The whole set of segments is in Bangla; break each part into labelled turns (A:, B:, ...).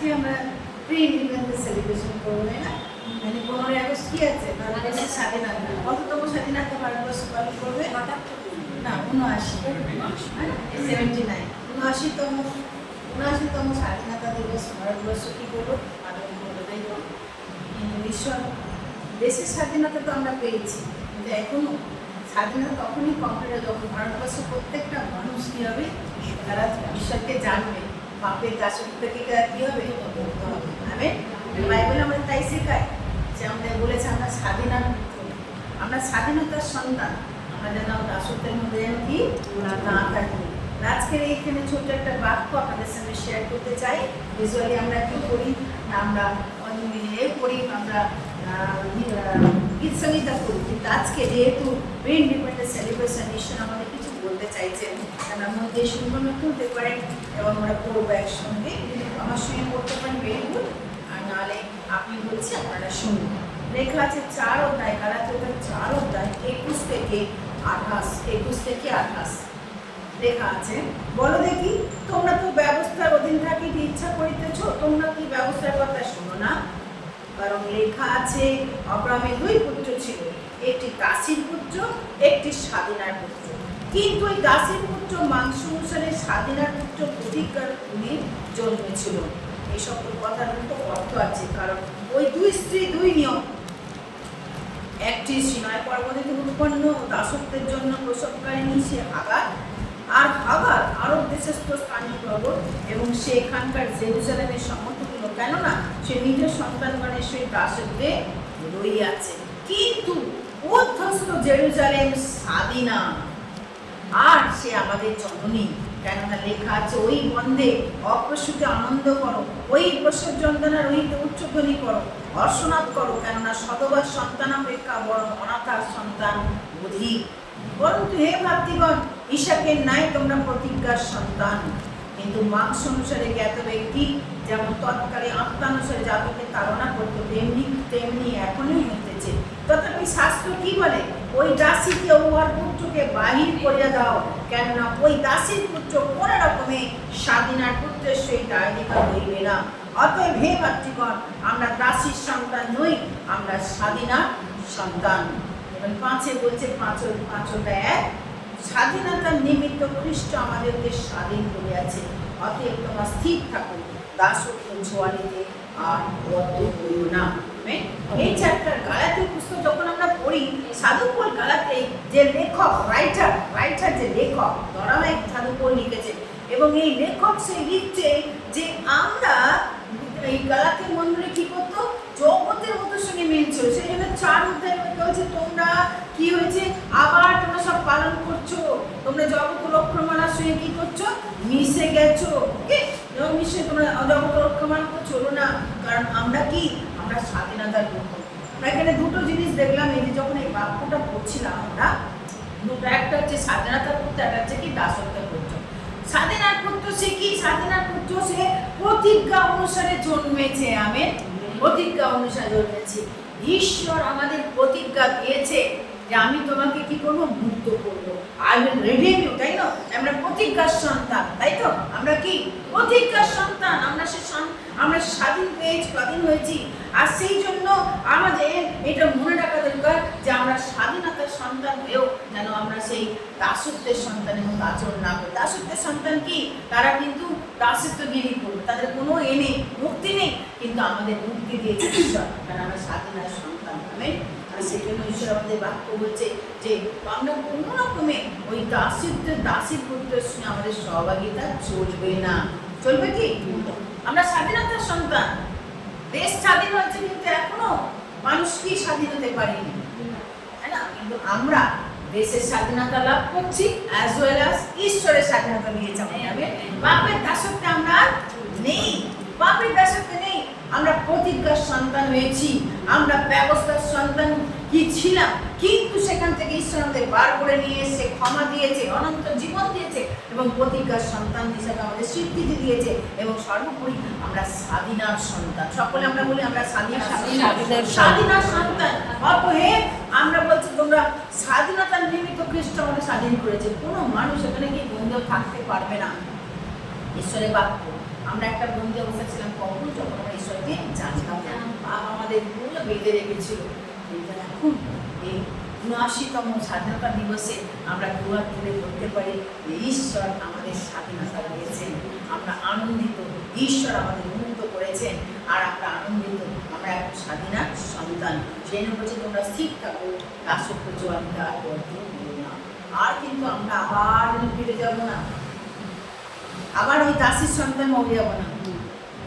A: আজকে আমরা প্রি ইন্ডিপেন্ডেন্স সেলিব্রেশন করবো, তাই না? মানে 15ই আগস্ট কি আছে? ভারতবর্ষের স্বাধীনতা। কততম স্বাধীনতা ভারতবর্ষ পালন করবে? না, 79 79তম স্বাধীনতা দিবস ভারতবর্ষ কি করবো? পালন করবো, তাই তো? কিন্তু ঈশ্বর দেশের স্বাধীনতা তো আমরা পেয়েছি, কিন্তু এখনো স্বাধীনতা তখনই কমপ্লিট হয় যখন ভারতবর্ষের প্রত্যেকটা মানুষ কী হবে? তারা ঈশ্বরকে জানবে, পাপের দাসত্ব থেকে কী হবে? মুক্ত হবে। বাইবেল আমাদের তাই শেখায় যে আমাদের বলেছে আমরা স্বাধীনতার পুত্র, আমরা স্বাধীনতার সন্তান, আমরা যেন দাসত্বের মধ্যে যেন কি না থাকি। আজকের এইখানে ছোট্ট একটা বাক্য আপনাদের সঙ্গে শেয়ার করতে চাই। ইউজুয়ালি আমরা কি করি? আমরা করি, আমরা গীত সঙ্গীতা করি, কিন্তু আজকে যেহেতু প্রি ইন্ডিপেন্ডেন্স সেলিব্রেশন ঈশ্বর আমাদের কিছু বলতে চাইছেন, কারণ আমরা যে সুন্দর তুলতে পারেন এবং আমরা করবো একসঙ্গে। আমার সঙ্গে করতে পারেন ভেরি গুড, আর নাহলে আপনি বলছি আপনারা শুনুন। লেখা আছে 4 অধ্যায়, গালাতীয় 4 অধ্যায় 21 থেকে 28 লেখা আছে, বলো দেখি তোমরা তো ব্যবস্থার অধীন থাকিতে ইচ্ছা করিতেছ, তোমরা কি ব্যবস্থার কথা শোনো না? কারণ লেখা আছে আব্রাহামের 2 পুত্র ছিল, একটি দাসীর পুত্র, একটি স্বাধীনার পুত্র। কিন্তু ওই দাসীর পুত্র মাংস অনুসারে, স্বাধীনার পুত্র প্রতিজ্ঞার খুনে জন্মেছিল। এই সকল কথার মতো অর্থ আছে, কারণ ওই 2 স্ত্রী 2 নিয়ম। একটি সিনাই পর্বতে উৎপন্ন দাসত্বের জন্য প্রসবকারিণী সে হাগার, আর হাগার আরব দেশস্থ স্থানীয় প্রবর, এবং সে এখানকার জেরুজালেমের সমতুল্য, কেননা সে নিজের সন্তানগণের সেই দাসত্বে রইয়াছে। কিন্তু অধ্যস্ত জেরুজালেম স্বাধীনা, আর সে আমাদের জননী, কেননা লেখা আছে ওই বন্ধে অপ্রসূতে আনন্দ করো, ওই প্রসব যন্ত্রণার ওইতে উচ্চধ্বনি করো, অর্শনাদ করো, কেননা সদবার সন্তান অপেক্ষা বরং অনাথার সন্তান অধিক। পরন্তু হে ভাতৃগণ, ঈশাকের ন্যায় তোমরা প্রতিজ্ঞার সন্তান। কিন্তু মাংস অনুসারে জ্ঞাত ব্যক্তি যেমন তৎকালে আত্মানুসারে জাতকে তাড়না করত, তেমনি এখনই হইতেছে। তথাপি শাস্ত্র কি বলে? ওই দাসীকে উহার পুত্রকে বাহির করিয়া দাও, কেননা ওই দাসীর পুত্র কোন রকমে স্বাধীনার পুত্রের সহিত অধিকার হইবে না। অতএব হে ভাতৃগণ, আমরা দাসীর সন্তান নই, আমরা স্বাধীনার সন্তান। এবং 5 বলছে, 5:1, স্বাধীনতার নিমিত্ত খ্রিস্ট আমাদেরকে স্বাধীন করিয়াছে, অতএব তোমরা স্থির থাকো, দাসত্ব ছোঁয়ানিতে আর বদ্ধ হইও না। এই চ্যাপ্টার গালাতীয় পুস্তক যখন আমরা পড়ি, সাধু পৌল গালাতে যে লেখক, রাইটার যে লেখক, ধরামায়িক সাধু পৌল লিখেছে, এবং এই লেখক সে লিখছে যে আমরা এই গালাতীয় মণ্ডলী কি করতো? জগতের মতো সঙ্গে মিলছিল। সেই জন্য 4 অধ্যায় বলছে তোমরা কি হয়েছে? আবার তোমরা সব পালন করছো, তোমরা জগৎ লক্ষ্যমালার সঙ্গে কি করছো? মিশে গেছো। ওকে, এবং মিশে তোমরা জগৎ লক্ষ্যমালা তো চলো না, কারণ আমরা কি? আমরা স্বাধীনতার পুত্র। এখানে 2টো জিনিস দেখলাম, এই যে যখন এই বাক্যটা পড়ছিলাম আমরা, দুটো, একটা হচ্ছে স্বাধীনতার পুত্র, একটা হচ্ছে কি দাসত্বের পুত্র। স্বাধীনার পুত্র সে কি? স্বাধীনার পুত্র সে প্রতিজ্ঞা অনুসারে জন্মেছে। আমেন। প্রতিজ্ঞা অনুসারে জন্মেছে। ঈশ্বর আমাদের প্রতিজ্ঞা দিয়েছে যে আমি তোমাকে কি করবো? মুক্ত করবো। আই উইল রিডিম ইউ, তাই না? আমরা প্রতিজ্ঞার সন্তান, তাই তো? আমরা কি? প্রতিজ্ঞার সন্তান। আমরা স্বাধীন হয়েছি। আর সেই জন্য আমাদের এটা মনে রাখা দরকার যে আমরা স্বাধীনতার সন্তান হয়েও যেন আমরা সেই দাসত্বের সন্তানের মতো আচরণ না করি। দাসত্বের সন্তান কি? তারা কিন্তু দাসত্বগিরি করবে, তাদের কোনো নেই, মুক্তি নেই, কিন্তু আমাদের মুক্তি দিয়েছে ঈশ্বর, কারণ আমরা স্বাধীনতার সন্তান। আমেন। আর সেই জন্য ঈশ্বর আমাদের বাক্য বলছে যে আমরা কোনো রকমে ওই দাসীর পুত্রের সঙ্গে আমাদের সহভাগিতা চলবে না। চলবে কি? আমরা স্বাধীনতার সন্তান। দেশ স্বাধীন হচ্ছে, কিন্তু এখনো মানুষ কি স্বাধীন হতে পারেনি, তাই না? কিন্তু আমরা দেশের স্বাধীনতা লাভ করছি, অ্যাজ ওয়েল অ্যাজ ঈশ্বরের স্বাধীনতা নিয়েছে আমাদের। বাপের দাসত্বে আমরা নেই, বাপের দাসত্বে নেই। আমরা প্রতিজ্ঞার সন্তান হয়েছি, আমরা ব্যবস্থার সন্তান কি ছিলাম, কিন্তু সেখান থেকে ঈশ্বর আমাদের বার করে নিয়ে এসে ক্ষমা দিয়েছে, অনন্ত জীবন দিয়েছে, এবং প্রতিজ্ঞার সন্তান হিসাবে আমাদের স্বীকৃতি দিয়েছে, এবং সর্বোপরি আমরা স্বাধীনার সন্তান। সকলে আমরা বলি আমরা স্বাধীনার সন্তান। অতএব আমরা বলছি তোমরা স্বাধীনতার নিমিত্ত খ্রিস্ট আমাদের স্বাধীন করেছে। কোনো মানুষ এখানে কি বন্ধ থাকতে পারবে না। ঈশ্বরের বাক্য আমরা একটা বন্দি অবস্থা ছিলাম কখন, যখন আমরা ঈশ্বরকে জানতাম না। বাবা আমাদের পুরো বেঁধে রেখেছিল। কিন্তু এখন এই ৭৯তম স্বাধীনতা দিবসে আমরা দুয়ার তুলে বলতে পারি যে ঈশ্বর আমাদের স্বাধীনতা দিয়েছেন। আমরা আনন্দিত, ঈশ্বর আমাদের মুক্ত করেছেন, আর আমরা আনন্দিত, আমরা এখন স্বাধীনার সন্তান। সেই জন্য বলছে তোমরা স্থির থাকো, দাসত্ব জোয়ানিটা আর বর্জন করো না। আর কিন্তু আমরা আবার ফিরে যাব না, আবার ওই দাসের সন্তান হয়ে যাব না।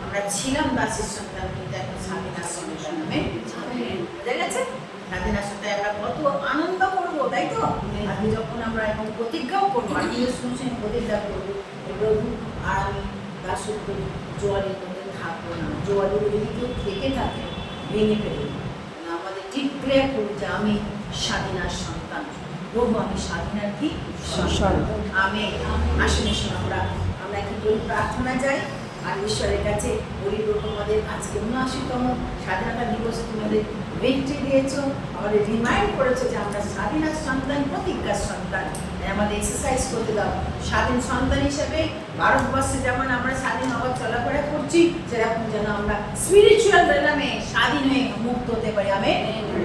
A: আমরা ছিলাম দাসের সন্তান, কিন্তু এখন স্বাধীনার সন্তান নামে বোঝা গেছে। স্বাধীনার সাথে আমরা কত আনন্দ করবো, তাই তো? আজকে যখন আমরা এখন প্রতিজ্ঞাও করবো, আর শুনছেন প্রতিজ্ঞা করবো, প্রভু আর আমি দাসত্ব জোয়ারের মধ্যে থাকবো না। জোয়ারের যদি কেউ থেকে থাকে ভেঙে ফেলবো না, আমাদের ডিক্লেয়ার করবো যে আমি স্বাধীনার সন্তান। প্রভু আমি স্বাধীনার কি সন্তান। আমি আসলে আমরা কি বলি, প্রার্থনা যাই আর ঈশ্বরের কাছে বলি, প্রভু আমাদের আজকে ৭৯তম স্বাধীনতা দিবসে তোমাদের ভিক্টরি দিয়েছো, আমাদের রিমাইন্ড করেছো যে আমরা স্বাধীনার সন্তান, প্রতিজ্ঞার সন্তান। আমাদের এক্সারসাইজ করতে দাও। স্বাধীন সন্তান হিসেবে ভারতবর্ষে যেমন আমরা স্বাধীন হওয়ার চলাফেরা করছি, সেরকম যেন আমরা স্পিরিচুয়াল রেলামে স্বাধীন হয়ে মুক্ত হতে পারি।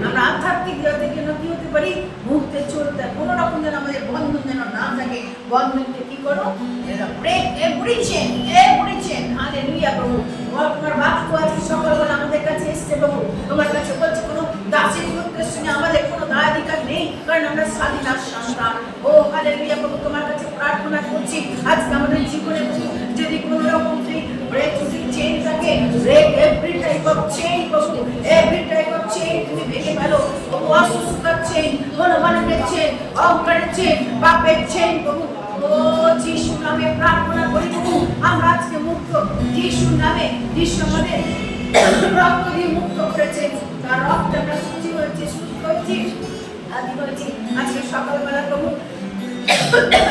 A: আমরা আধ্যাত্মিক জগতে কেন কি হতে পারি, মুক্তে চলতে, কোনো রকম যেন আমাদের বন্ধন যেন না থাকে। বন্ধনকে কি করো, ব্রেক এভরি চেইন, হালেলুয়া। প্রভু তোমার বাক্য আজকে সকালবেলা আমাদের কাছে এসেছে প্রভু, তোমার কাছে বলছে কোনো দাসের সঙ্গে আমাদের কোনো দায়াধিকার নেই, কারণ আমরা স্বাধীনার সন্তান। ও হালেলুয়া প্রভু, তোমার কাছে প্রার্থনা করছি আজকে আমাদের জীবনে যদি কোনো রকম ব্রেক চেইন থাকে, break every type of chain প্রভু, এভরি টাইপ অফ চেইন তুমি ভেঙে ফেলো প্রভু। অসুস্থতার চেইন, মনোমালিন্যের চেইন, অহংকারের চেইন, পাপের চেইন প্রভু, ও যিশু নামে প্রার্থনা করি প্রভু, আমরা আজকে মুক্ত যিশুর নামে। যিশু আমাদের রক্ত দিয়ে মুক্ত করেছে, তার রক্তে আমরা সুচি হয়েছি, সুস্থ হয়েছি, আদি হয়েছি। আজকে সকালবেলা প্রভু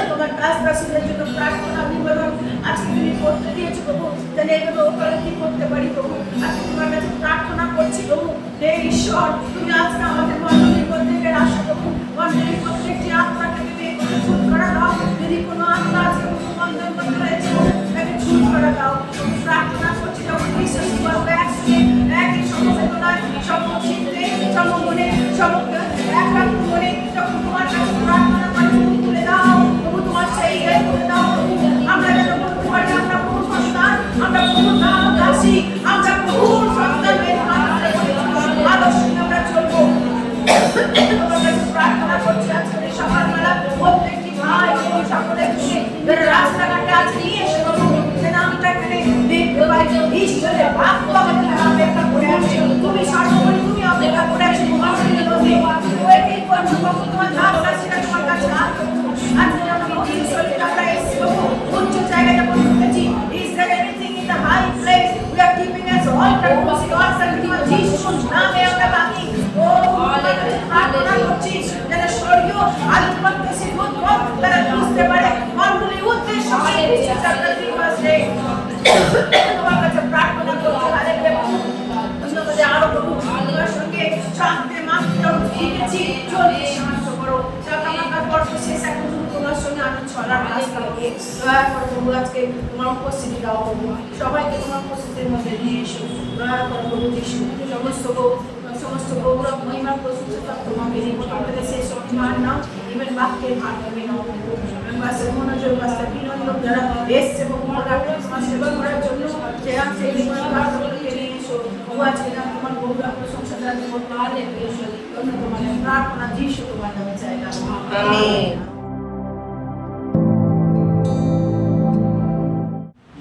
A: তোমার দাসদাসীদের জন্য প্রার্থনা নিবেদন আজকে তুমি করতে দিয়েছো প্রভু, তাহলে এগুলো ওখানে কি করতে পারি প্রভু। আজকে তোমার কাছে প্রার্থনা করছি প্রভু, হে ঈশ্বর তুমি আজকে আমাদের মণ্ডলীর প্রত্যেকের আশা প্রভু, মণ্ডলীর প্রত্যেকটি আত্মাকে তুমি ছুট করা দাও। যদি কোনো আত্মা আজকে বন্ধন করতে রয়েছে তাকে ছুট করা দাও। তুমি প্রার্থনা করছি যখন বিশ্বাস করবে একই সমবেদনায়, সমচিত্তে, সমমনে, একাত্ম মনে যখন তোমার কাছে প্রার্থনা করে তুলে দাও প্রভু, তোমার সেই করে দাও প্রভু। আমরা যেন বলতে পারি আমরা প্রভু সন্তান, আমরা প্রভু দাসী, আমরা প্রভু সন্তান, আদর্শ আমরা চলবো। তোমার কাছে প্রার্থনা করছি আজকে সকালবেলা প্রত্যেকটি ভাই সকলের জন্য রাস্তাঘাটে আজ নিয়ে এসে প্রভু যেন আমরা এখানে দেখতে পাই ঈশ্বরের বাক্য আমাদের অপেক্ষা করে আছে। তুমি সর্বোপরি তুমি অপেক্ষা করে আছো মহাশূন্যের মধ্যে, ওইটাই করছো প্রভু। তোমার দাসদাসীরা তোমার কাছে আজকে আমরা ঈশ্বরের আমরা এসেছি প্রভু, উচ্চ জায়গায় যখন উঠেছি, is there anything in the high place we are keeping us all control all control যিশুর নামে আমরা বাকি ও প্রার্থনা করছি যেন স্বর্গীয় আধিপত্য সিদ্ধ তারা বুঝতে পারে মণ্ডলীর উদ্দেশ্য তোমার কাছে প্রার্থনা করছি। হালেলুয়া, আরো প্রভু তোমার সঙ্গে শান্তি মাত্রা শিখেছি, চলতে সাহায্য করো। চাকামাকার পর্ব শেষ এখন তোমার সঙ্গে আমি চলার রাস্তা দিয়ে দয়া করো প্রভু। আজকে তোমার উপস্থিতি দাও প্রভু, সবাইকে তোমার উপস্থিতির মধ্যে নিয়ে এসো। দয়া করো প্রভু যিশু, সমস্ত গৌরব মহিমা প্রশংসা তোমাকে নিয়ে প্রথম থেকে শেষ অভিমান নাও, ইভেন বাক্যের মাধ্যমে নাও প্রভু। বাসের মনোযোগ বাসের বিনন্দন যারা এসছে প্রভু তোমার সেবা করার জন্য সেই জীবনকে নিয়ে এসো প্রভু। আজকে তোমার গৌরব প্রশংসা দ্বারা করতে পারলে তোমার প্রার্থনা যিশু তোমার নামে চাই। আমেন।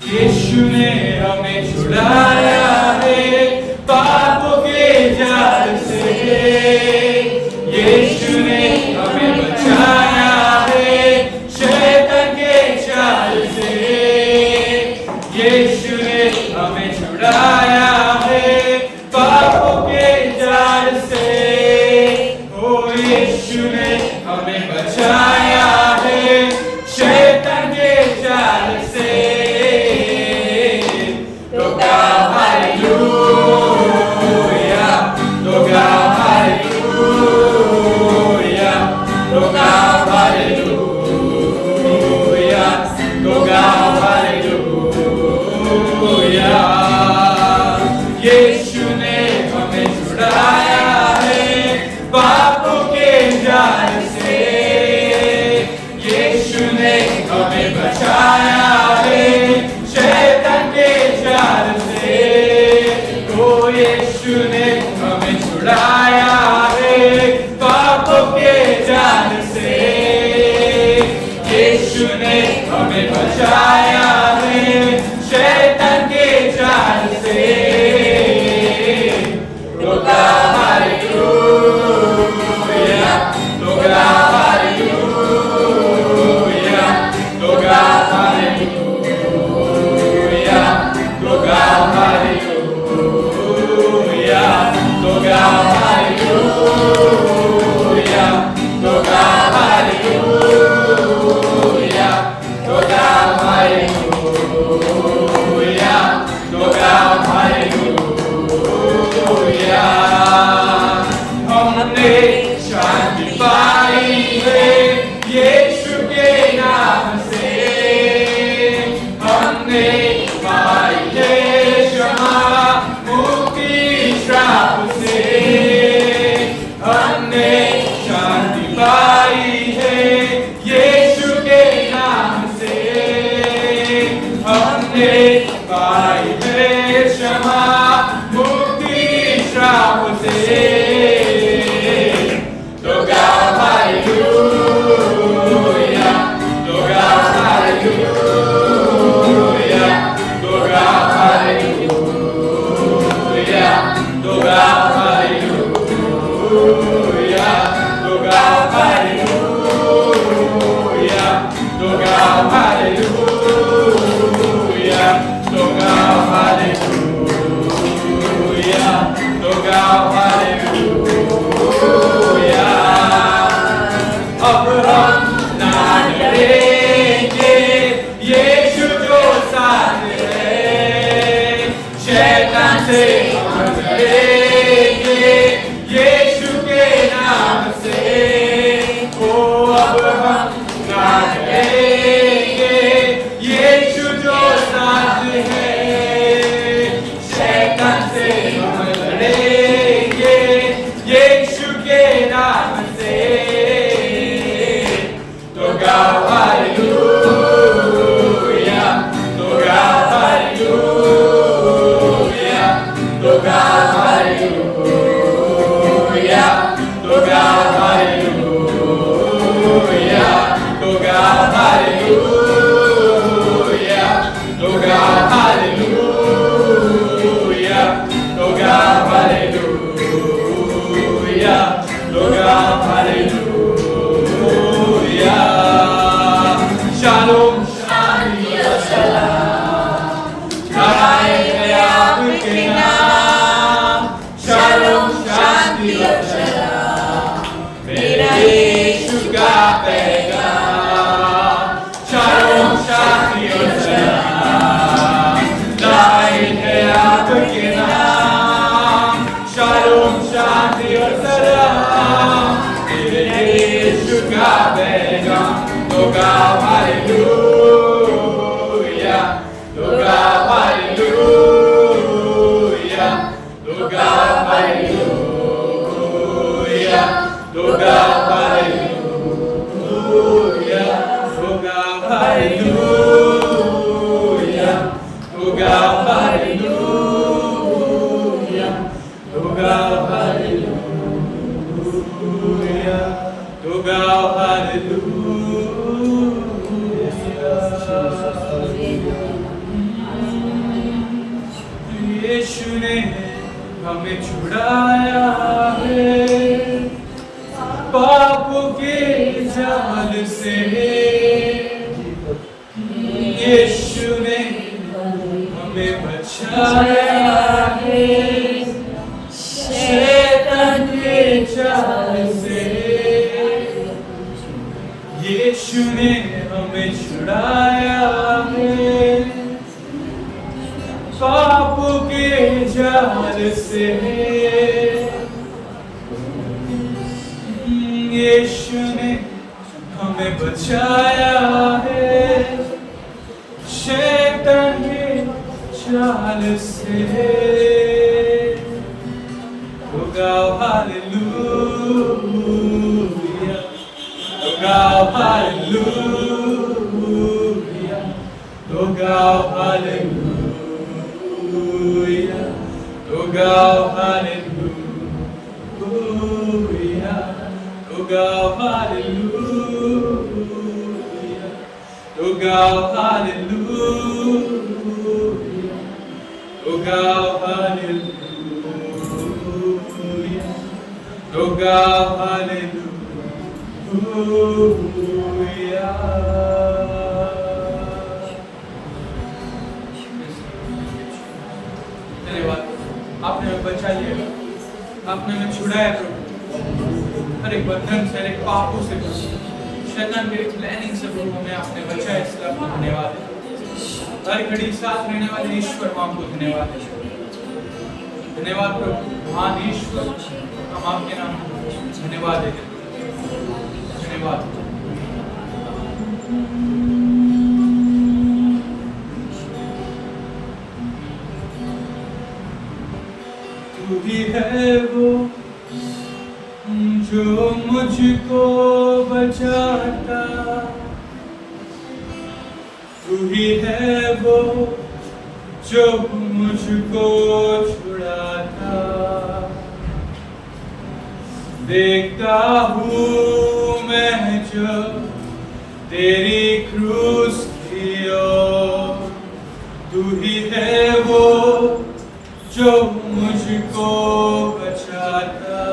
B: यीशु ने हमें छुड़ाया है पापों के जाल से, यीशु ने हमें बचाया है शैतान के चाल से, यीशु ने हमें छुड़ाया है पापों के जाल से, ओ यीशु ने हमें बचाया है शैतान के जाल से। शैतान से हम लड़ेंगे यीशु के नाम से। ओ अब हम ना डरेंगे यीशु जो साथ है। शैतान से हम लड़ेंगे यीशु के नाम से। तो गाओ हालेलुया, तो गाओ हालेलुया, तो गाओ हालेलुया, तो गाओ हालेलुया, तो गाओ हालेलुया, तो गाओ हालेलुया, तो गाओ हालेलुया, तो गाओ हालेलुया। Shalom, शांति और सलाम गाए आपके नाम। Shalom, शांति और सलाम मेरा यीशु का पैगाम। Shalom, शांति और सलाम गाए आपके नाम। Shalom, शांति और सलाम मेरे यीशु का पैगाम। तो गाओ हालेलुया, तो गाओ हालेलुया, तो गाओ हालेलुया, तो गाओ हालेलुया, तो गाओ हालेलुया, तो गाओ हालेलुया, तो गाओ हालेलुया, तो गाओ हालेलुया। यीशु ने हमें छुड़ाया है पापों के जाल से। यीशु ने हमें बचाया है शैतान के जाल से। यीशु ने हमें छुड़ाया है पापों के जाल से। यीशु ने हमें बचाया है शैतान के जाल से। तो गाओ हालेलुया, तो गाओ हालेलुया, तो गाओ हालेलुया, तो गाओ हालेलुया, तो गाओ हालेलुया, तो गाओ हालेलुया, तो गाओ हालेलुया, तो गाओ हालेलुया। धन्यवाद, आपने हमें बचा लिया, आपने हमें छुड़ाया प्रभु हर एक बंधन से, हर एक पापों से, शैतान के प्लानिंग से प्रभु हमें आपने बचाया, इसलिए आपको धन्यवाद है। हर घड़ी साथ रहने वाले ईश्वर को आपको धन्यवाद है। धन्यवाद प्रभु महान ईश्वर, हम आपके नाम धन्यवाद देते हैं। धन्यवाद। तू ही है वो जो मुझको बचाता, तू ही है वो जो मुझको छुड़ाता। देखता हूँ मैं जो तेरी क्रूस की ओर, तू ही है वो जो मुझको बचाता।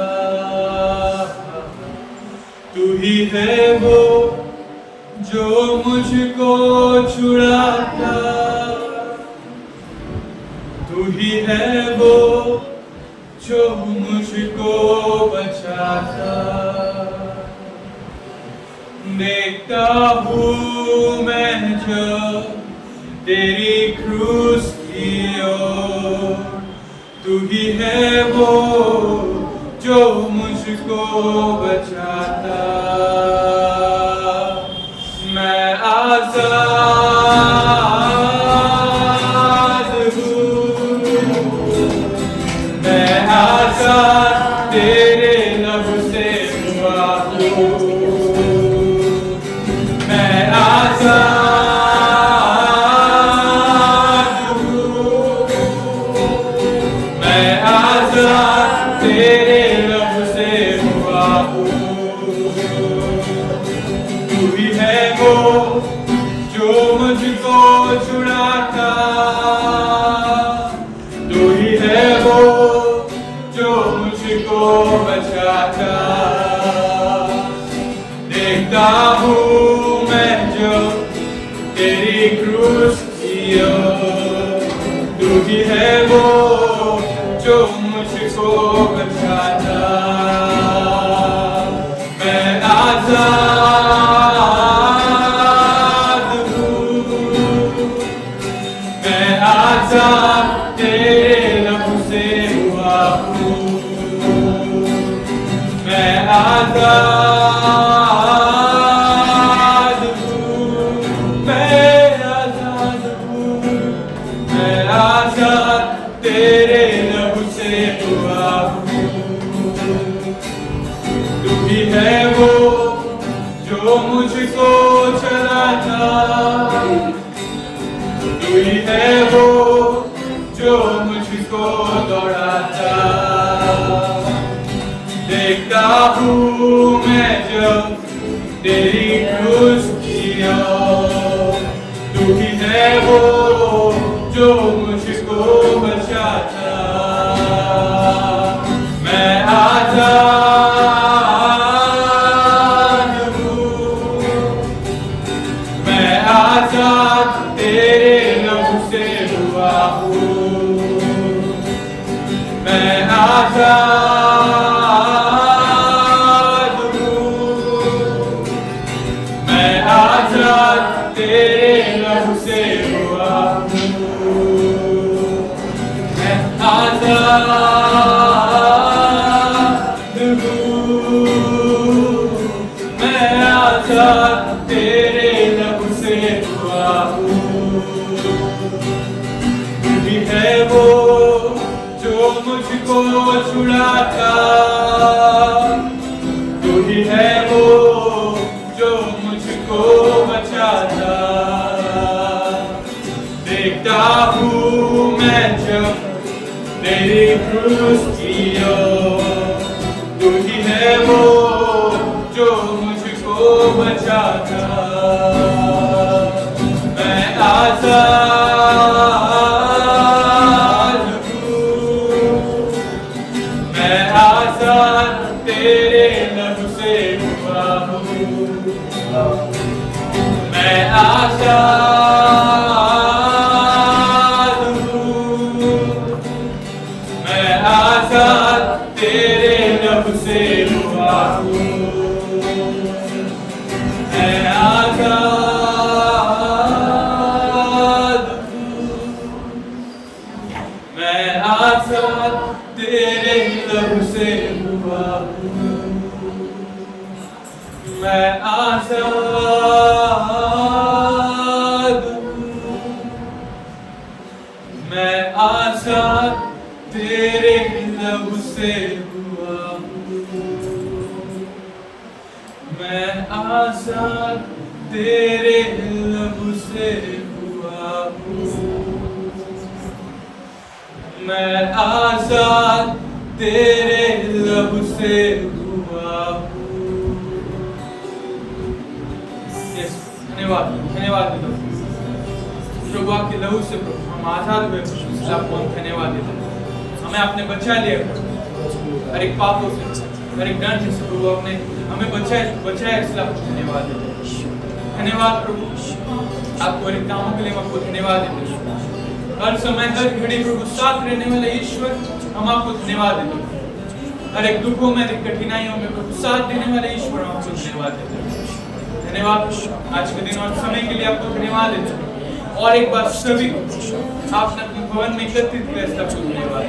B: तू ही है वो जो मुझको छुड़ाता। तू ही है वो जो मुझको बचाता। देखता हूँ मैं जो तेरी क्रूस की ओर, तू ही है वो जो मुझको बचाता, मैं आजाद हूँ, मैं आजाद तेरे लब से हुआ हूँ, मैं आजाद हूँ, मैं आजाद तेरे लब से हुआ हूँ। तू ही है वो जो मुझको छुड़ाता, तू ही है वो जो मुझको बचाता, देखता हूँ मैं जो तेरी क्रूस की ओर, तू ही है वो जो मुझको बचाता, मैं आजाद हूँ, मैं आजाद तेरे लब से हुआ हूँ, मैं आजाद हूँ, मैं आजाद हूँ, मैं आजाद तेरे लब से हुआ हूँ। तू ही है वो जो मुझको चलाता, तू ही है वो जो मुझको दौड़ाता, देखता हूँ मैं जब तेरी क्रूस की ओर, तू ही है वो जो मुझको बचाता, मैं आजाद हूँ, मैं आजाद तेरे लब से हुआ हूँ, मैं आजाद हूँ, मैं आजाद तेरे लब से हुआ हूँ, मैं आजाद हूँ, मैं आजाद तेरे लब से हुआ हूँ। तू ही है वो जो मुझको छुड़ाता, तू ही है वो जो मुझको बचाता, देखता हूँ मैं जब तेरी क्रूस की ओर, तू ही है वो जो मुझको बचाता, मैं आजाद हूँ, मैं आजाद तेरे लब से हुआ हूँ, मैं आजाद हूँ, मैं आजाद तेरे लब से हुआ हूँ, मैं आजाद हूँ, मैं आजाद तेरे लब से हुआ हूँ, मैं आजाद हूँ, मैं आजाद तेरे लब से हुआ हूँ, मैं आजाद तेरे लब से हुआ हूँ, मैं आजाद तेरे लब से हुआ हूँ। Yes, धन्यवाद धन्यवाद देता हूँ प्रभु, आपके लहू से प्रभु हम आजाद हुए, इसलिए आपको हम धन्यवाद देते हैं। हमें आपने बचा लिया हर एक पापों से, हर एक दंड से प्रभु, आपने हमें बचाया इसलिए आपको धन्यवाद देते हैं। धन्यवाद प्रभु, आपको हर एक कामों के लिए हम आपको धन्यवाद देते हैं। हर समय हर घड़ी प्रभु साथ रहने वाले ईश्वर, हम आपको धन्यवाद देते हैं। हर एक दुखों में, हर एक कठिनाइयों में प्रभु साथ देने वाले ईश्वर, हम आपको धन्यवाद देते हैं। धन्यवाद आज के दिन और समय के लिए आपको धन्यवाद देते हैं। और एक बार सभी को आपने अपने भवन में एकत्रित किया, इसलिए आपको धन्यवाद।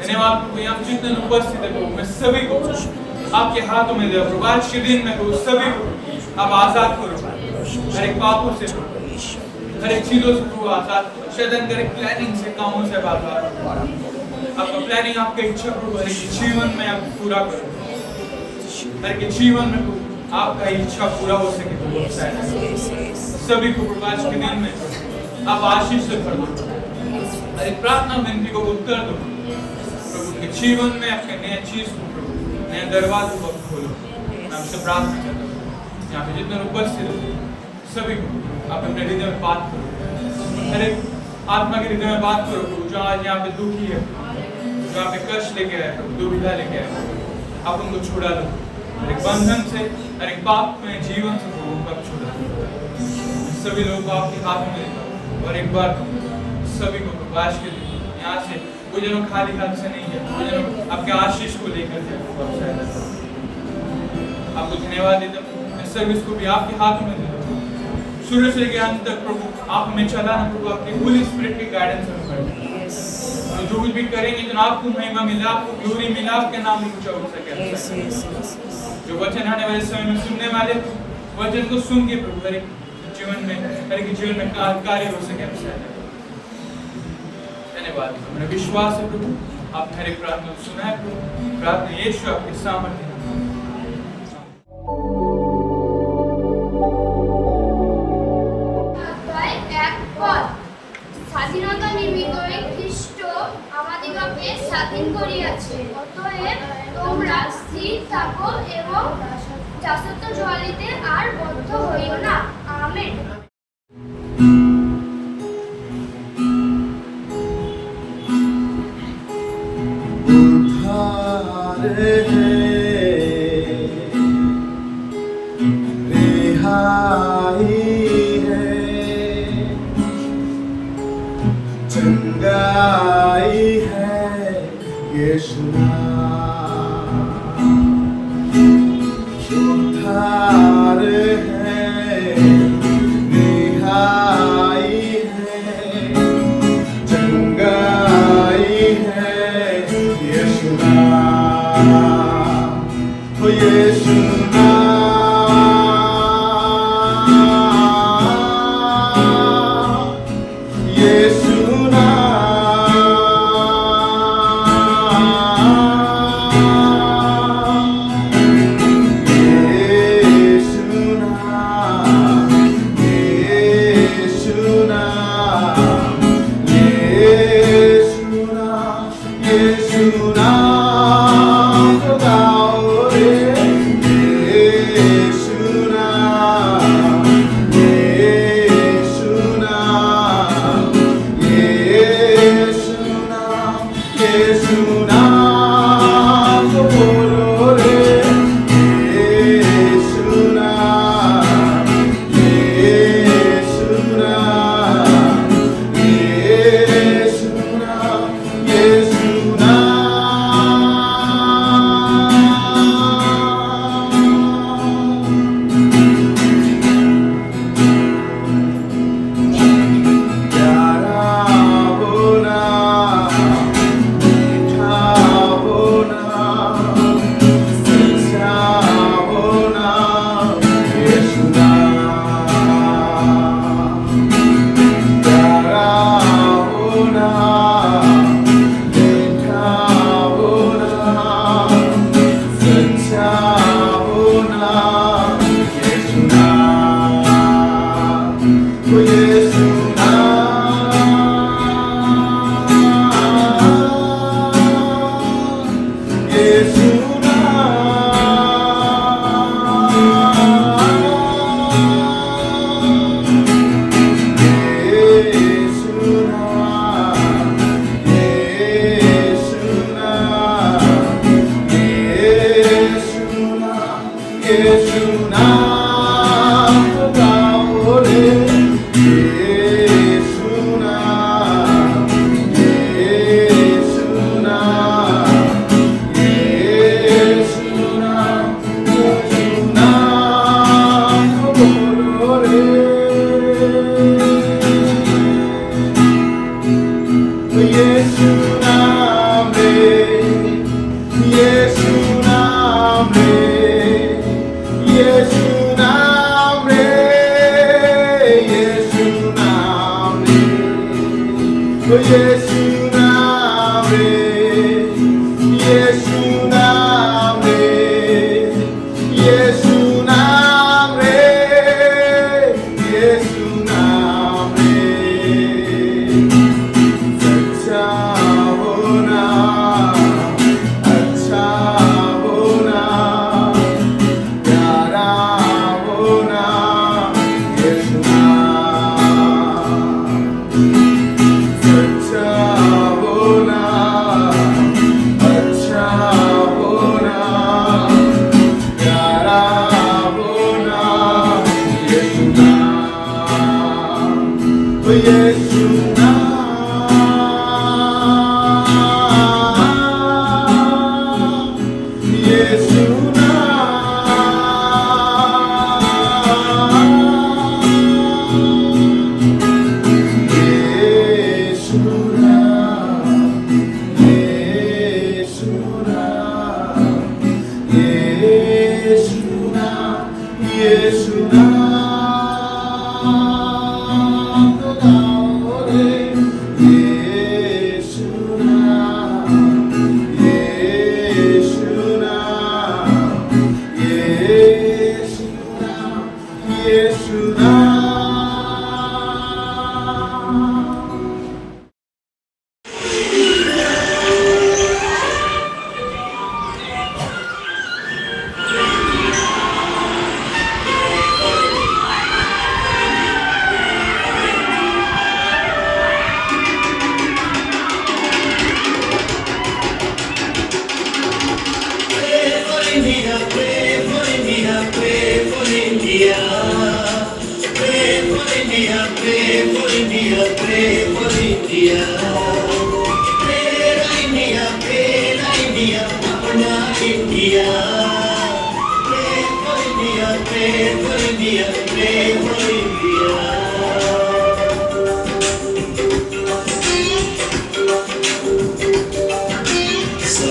B: धन्यवाद प्रभु, यहाँ जितने लोग उपस्थित है प्रभु, मैं सभी को आपके हाथों में दे प्रभु। आज के दिन में प्रभु सभी को आप आजाद करो, हर एक पापों से प्रभु, हर एक चीजों से प्रभु आजाद करो, शैतान के हर एक प्लानिंग से, कामों से आजाद करो। आपका प्लानिंग, आपका इच्छा प्रभु हर एक जीवन में आप पूरा करो, हर एक जीवन में प्रभु आपका इच्छा पूरा हो सके प्रभु। सभी को प्रभु आज के दिन में आप आशीष से भर दो, हर एक प्रार्थना विनती को उत्तर दो प्रभु, उनके जीवन में आपके नए चीज को प्रभु, नए दरवाजे को खोलो। मैं आपसे प्रार्थना करता हूँ, यहाँ पे जितने उपस्थित हो सभी को आप अपने हृदय में बात करो, हर एक आत्मा के हृदय में बात करो प्रभु, जो आज यहाँ पे दुखी है, जो यहाँ पे कष्ट लेके आए प्रभु, दुविधा लेके आए, आप उनको छुड़ा दो, हर एक बंधन से, हर एक पाप में जीवन से प्रभु उनको आप छुड़ा दो। सभी लोगों को आपके हाथों में देता हूँ, और एक बार सभी को प्रभु आज के दिन यहाँ से वो जनों खाली हाथ से नहीं है, वो जनों आपके आशीष को लेकर के आपको धन्यवाद देता हूँ। मैं सर्विस को भी आपके हाथों में देता हूँ, शुरू से लेकर अंत तक प्रभु आप हमें चलाना प्रभु, आपके होली स्पिरिट के गाइडेंस में करना। जो कुछ भी करेंगे तो आपको महिमा मिले, आपको ग्लोरी मिले, आपके नाम ऊंचा हो सके। जो वचन आने वाले समय में सुनने वाले वचन को सुन के प्रभु हर एक जीवन में कार्य हो सके। धन्यवाद, मेरा विश्वास है प्रभु आपने हर एक प्रार्थना सुना है प्रभु, प्रार्थना यीशु आपके सामर्थ्य
C: স্বাধীনতা নির্মিতই খ্রিস্ট আমাদিগকে স্বাধীন করিয়াছে, অতএব তোমরা স্থির থাকো এবং দাসত্ব জোয়ালিতে আর বদ্ধ হইও না। আমেন।
D: चंगाई है यीशु नाम, उद्धार है, रिहाई है, चंगाई है यीशु नाम, ओ यीशु नाम, यीशु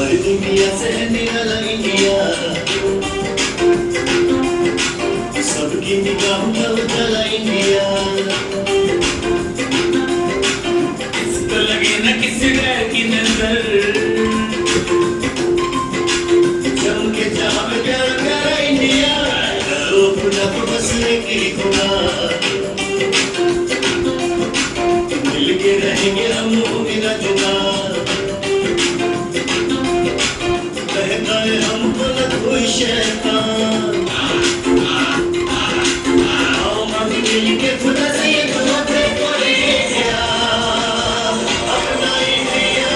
E: हमारी दुनिया से निराला इंडिया, सबकी निगाहों में उजाला इंडिया। इसको लगे न किसी गैर की नजर, चमके जहां पे प्यारा प्यारा इंडिया। करो अपना तो बस एक ही गुना, मिलके रहेंगे हम होंगे ना जुदा। कहता है हमको न कोई शैतान, आओ हम मिलके खुदा से ये दुआ करेंगे अपना India.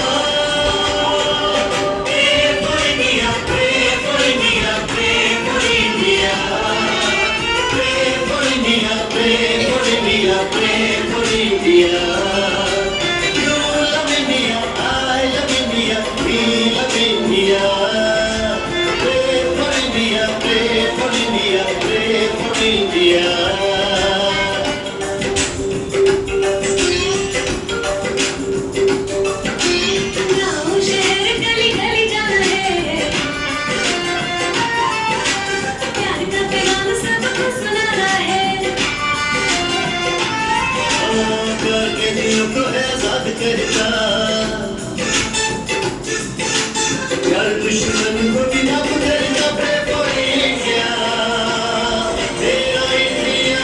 E: Pray for India, pray for India, pray for India. Pray for India, pray for India, pray for India. You love India, I love India, we love India. Pray for India, pray for India, pray for India.
F: गाँव शहर गली गली जाना है, प्यार का पैगाम सबको सुनाना है।
E: प्यार के दिलों को है आजाद करता, प्यार दुश्मन को भी ना गुजरता। Pray for India, मेरा India.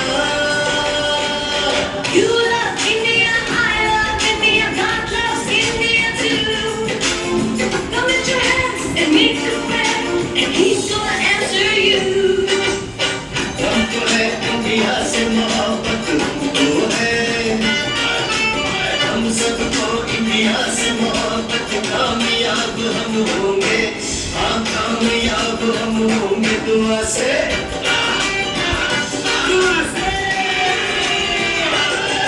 F: You love India, I love India, God loves India too. Come with your hands and make a prayer, and He's gonna answer you.
E: हमको है इंडिया से मोहब्बत, हमको है हम सबको इंडिया से मोहब्बत। कामयाब हम होंगे, हाँ कामयाब हम होंगे दुआ से।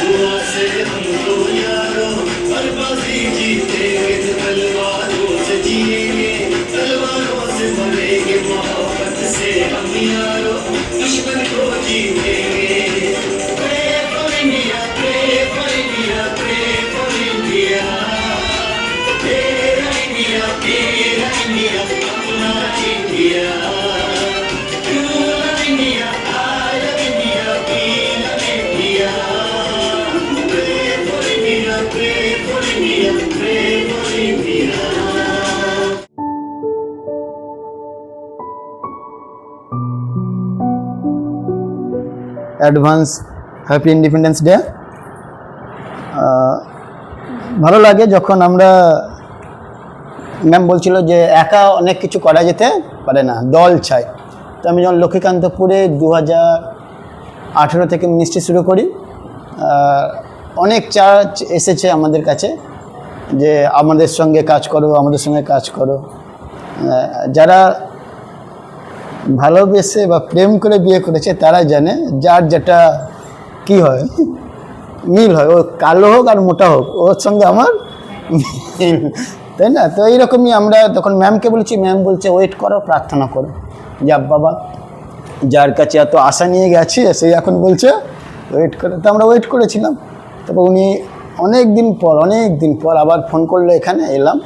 E: दुआ से हम तो यारों हर बाजी जीतेंगे, तो तलवारों से जिएंगे, तलवारों से मरेंगे। मोहब्बत से हम यारों दुश्मन को जीतेंगे। Pray for India, pray for India, pray for India. तेरा इंडिया, अपना India. You love India, I love India, we love India. Pray for India, pray for India, pray for India.
G: Advance happy independence day. ভালো লাগে যখন আমরা, ম্যাম বলছিল যে একা অনেক কিছু করা যেতে পারে না, দল চাই। তো আমি যখন লক্ষ্মীকান্তপুরে 2018 থেকে মিনিস্ট্রি শুরু করি, অনেক চার্জ এসেছে আমাদের কাছে যে আমাদের সঙ্গে কাজ করো, আমাদের সঙ্গে কাজ করো। যারা ভালোবেসে বা প্রেম করে বিয়ে করেছে তারা জানে যার যেটা কি হয়, মিল হয়। ও কালো হোক আর মোটা হোক, ওর সঙ্গে আমার মিল, তাই না? তো এইরকমই আমরা তখন ম্যামকে বলেছি, ম্যাম বলছে ওয়েট করো, প্রার্থনা করো। যাব বাবা, যার কাছে এত আশা নিয়ে গেছি সেই এখন বলছে ওয়েট করে। তো আমরা ওয়েট করেছিলাম। তারপর উনি অনেক দিন পর আবার ফোন করলো, এখানে এলাম।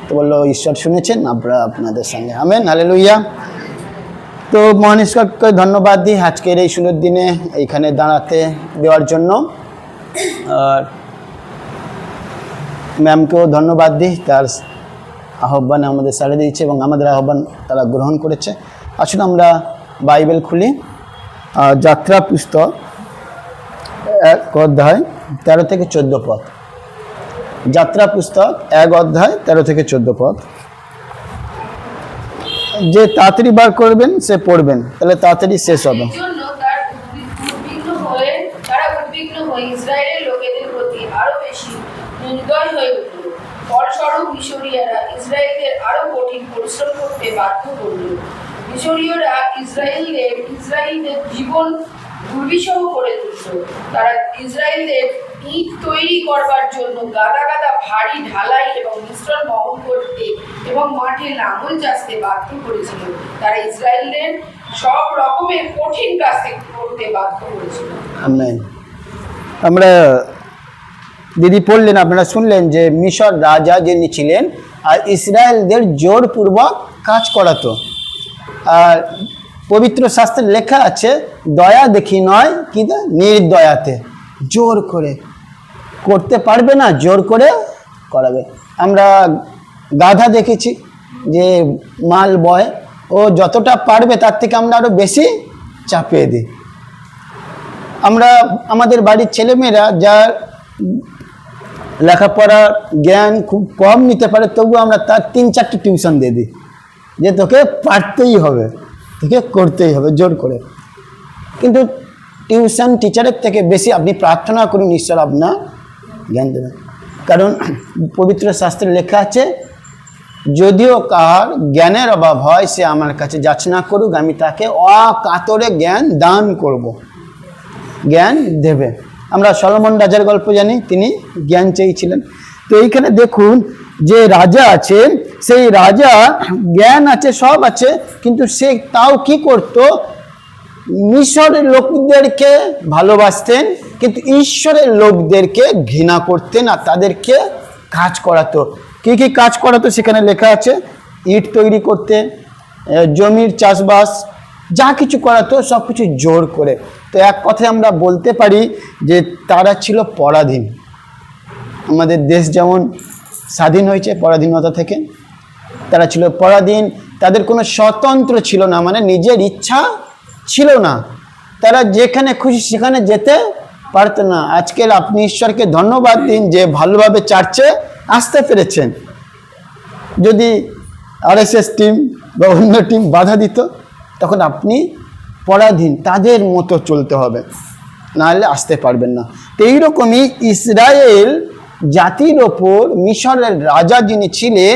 G: তো বললো ঈশ্বর শুনেছেন, আমরা আপনাদের সঙ্গে। Amen, hallelujah. তো মহান ঈশ্বরকে ধন্যবাদ দিই আজকের এই সুন্দর দিনে এইখানে দাঁড়াতে দেওয়ার জন্য। আর ম্যামকেও ধন্যবাদ দিই, তার আহ্বানে আমাদের সাড়া দিয়েছে এবং আমাদের আহ্বান তারা গ্রহণ করেছে। আসুন আমরা বাইবেল খুলি, যাত্রা পুস্তক 1 অধ্যায় 13 থেকে 14 পদ। যাত্রা পুস্তক 1 অধ্যায় 13 থেকে 14 পদ। যে তাড়াতাড়ি বার করবেন সে পড়বেন, তাহলে তাড়াতাড়ি শেষ হবে।
H: জন্য তারা উদ্বিগ্ন হয়ে ইসরায়েলের লোকেদের প্রতি আরো বেশি নির্দয় হয়ে উঠল। ফলস্বরূপ মিশরীয়রা ইসরায়েলদের আরো কঠিন পরিশ্রম করতে বাধ্য করল। মিশরীয়রা ইসরায়েলদের জীবন দুর্বিষহ করে তুলল। তারা ইসরায়েলদের ইট তৈরি করবার জন্য গাদা গাদা ভারী ঢালাই এবং মিশ্রণ বহন করতে এবং মাঠে লাঙল চাষতে বাধ্য করেছিল। তারা ইসরায়েলদের সব রকমের কঠিন কাজ করতে বাধ্য করেছিল।
G: আমেন। আমরা দিদি পড়লেন, আপনারা শুনলেন যে মিশর রাজা যিনি ছিলেন আর ইসরায়েলদের জোরপূর্বক কাজ করাতো। আর পবিত্র শাস্ত্রে লেখা আছে দয়া দেখি নয় কিন্তু নির্দয়াতে, জোর করে করতে পারবে না, জোর করে করাবে। আমরা গাধা দেখেছি যে মাল বয়, ও যতটা পারবে তার থেকে আমরা আরো বেশি চাপিয়ে দিই। আমরা আমাদের বাড়ির ছেলেমেয়েরা যার লেখাপড়ার জ্ঞান খুব কম নিতে পারে, তবু আমরা তার 3-4টি টিউশন দিয়ে দিই যে তোকে পারতেই হবে, তোকে করতেই হবে জোর করে। কিন্তু টিউশন টিচারের থেকে বেশি আপনি প্রার্থনা করুন, ঈশ্বর আপনার জ্ঞান দেবেন। কারণ পবিত্র শাস্ত্রে লেখা আছে যদিও কার জ্ঞানের অভাব হয় সে আমার কাছে যাচনা করুক, আমি তাকে অকাতরে জ্ঞান দান করব, জ্ঞান দেবে। আমরা সলোমন রাজার গল্প জানি, তিনি জ্ঞান চেয়েছিলেন। তো এইখানে দেখুন যে রাজা আছে, সেই রাজা জ্ঞান আছে, সব আছে, কিন্তু সে তাও কি করত, মিশরের লোকদেরকে ভালোবাসতেন কিন্তু ঈশ্বরের লোকদেরকে ঘৃণা করতেন আর তাদেরকে কাজ করাতো। কি কি কাজ করাতো সেখানে লেখা আছে, ইট তৈরি করতে, জমির চাষবাস, যা কিছু করাতো সব কিছু জোর করে। তো এক কথায় আমরা বলতে পারি যে তারা ছিল পরাধীন। আমাদের দেশ যেমন স্বাধীন হয়েছে পরাধীনতা থেকে, তারা ছিল পরাধীন, তাদের কোনো স্বতন্ত্র ছিল না, মানে নিজের ইচ্ছা ছিল না, তারা যেখানে খুশি সেখানে যেতে পারতো না। আজকের আপনি ঈশ্বরকে ধন্যবাদ দিন যে ভালোভাবে চার্চে আসতে পেরেছেন। যদি RSS টিম বা অন্য টিম বাধা দিত তখন আপনি পরাধীন, তাদের মতো চলতে হবে, নাহলে আসতে পারবেন না। তো এইরকমই ইসরায়েল জাতির ওপর মিশরের রাজা যিনি ছিলেন